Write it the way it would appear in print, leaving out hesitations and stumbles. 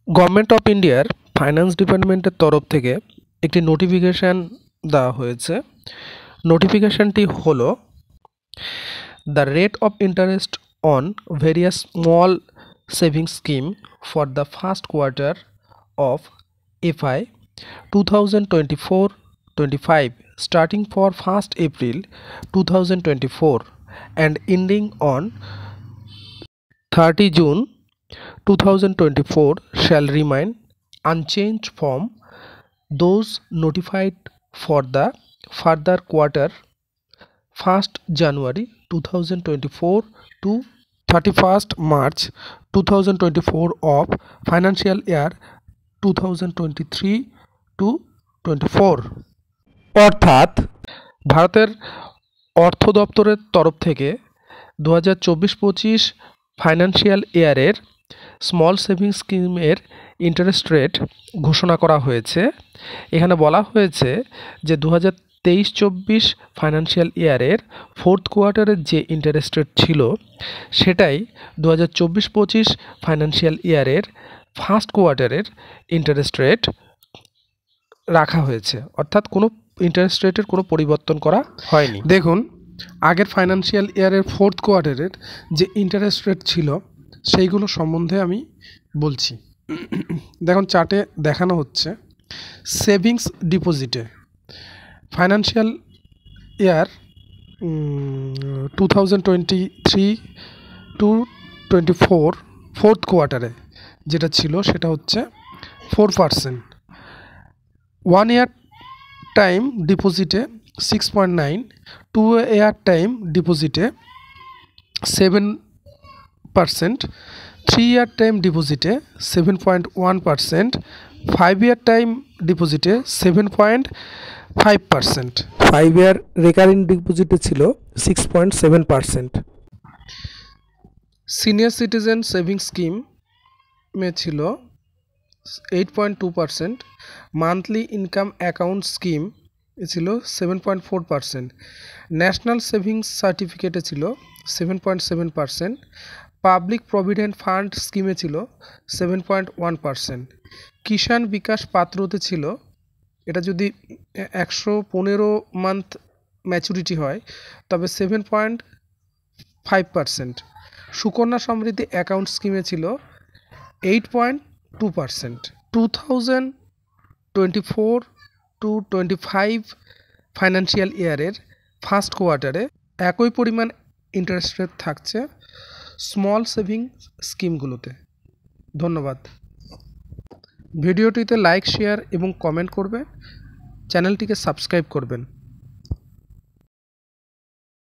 Government of ইন্ডিয়ার finance ডিপার্টমেন্টের তরফ থেকে একটি নোটিফিকেশান দেওয়া হয়েছে। নোটিফিকেশানটি হলো the rate of interest on various small savings scheme for the first quarter of FY 2024-25 starting for 1st April 2024 and ending on 30 June 2024 shall remain unchanged from those notified for the further quarter 1st January 2024 to 31st March 2024 of financial year 2023 to 24। অর্থাৎ ভারতের অর্থ দপ্তরের তরফ থেকে 2024-25 financial ইয়ারের small savings স্কিমের interest rate ঘোষণা করা হয়েছে। এখানে বলা হয়েছে যে 2023-24 ফাইন্যান্সিয়াল ইয়ারের ফোর্থ কোয়ার্টারের যে ইন্টারেস্ট রেট ছিল সেটাই 2024-25 ফাইন্যান্সিয়াল ইয়ারের ফার্স্ট কোয়ার্টারের ইন্টারেস্ট রেট রাখা হয়েছে, অর্থাৎ কোনো ইন্টারেস্ট রেটের কোনো পরিবর্তন করা হয়নি। দেখুন, আগের ফাইন্যান্সিয়াল ইয়ারের ফোর্থ কোয়ার্টারের যে ইন্টারেস্ট রেট ছিল সেইগুলো সম্বন্ধে আমি বলছি। দেখুন, চার্টে দেখানো হচ্ছে সেভিংস ডিপোজিটে ফাইন্যান্সিয়াল ইয়ার 2023-24 ফোর্থ কোয়ার্টারে যেটা ছিল সেটা হচ্ছে 4%, 1 ইয়ার টাইম ডিপোজিটে 6.9, 2 ইয়ার টাইম ডিপোজিটে 7%, 3 ইয়ার টাইম ডিপোজিটে 7.1%, 5 ইয়ার টাইম ডিপোজিটে 7.5%, 5 ইয়ার রেকারিং ডিপোজিটে ছিল 6.7%। সিনিয়র সিটিজেন সেভিংস স্কিমে ছিল 8.2%, মান্থলি ইনকাম অ্যাকাউন্ট স্কিম ছিল 7.4%, ন্যাশনাল সেভিংস সার্টিফিকেটে ছিল 7.7%, পাবলিক প্রভিডেন্ট ফান্ড স্কিমে ছিল 7.1%, কিষাণ বিকাশ পাত্রতে ছিল, এটা যদি 115 মান্থ ম্যাচুরিটি হয় তবে 7.5%, সুকন্যা সমৃদ্ধি অ্যাকাউন্ট স্কিমে ছিল 8.2%। 2024-25 ফাইন্যান্সিয়াল ইয়ারের ফার্স্ট কোয়ার্টারে একই পরিমাণ ইন্টারেস্ট রেট থাকছে স্মল সেভিংস স্কিমগুলোতে। ধন্যবাদ। ভিডিওটিতে লাইক, শেয়ার এবং কমেন্ট করবেন, চ্যানেলটিকে সাবস্ক্রাইব করবেন।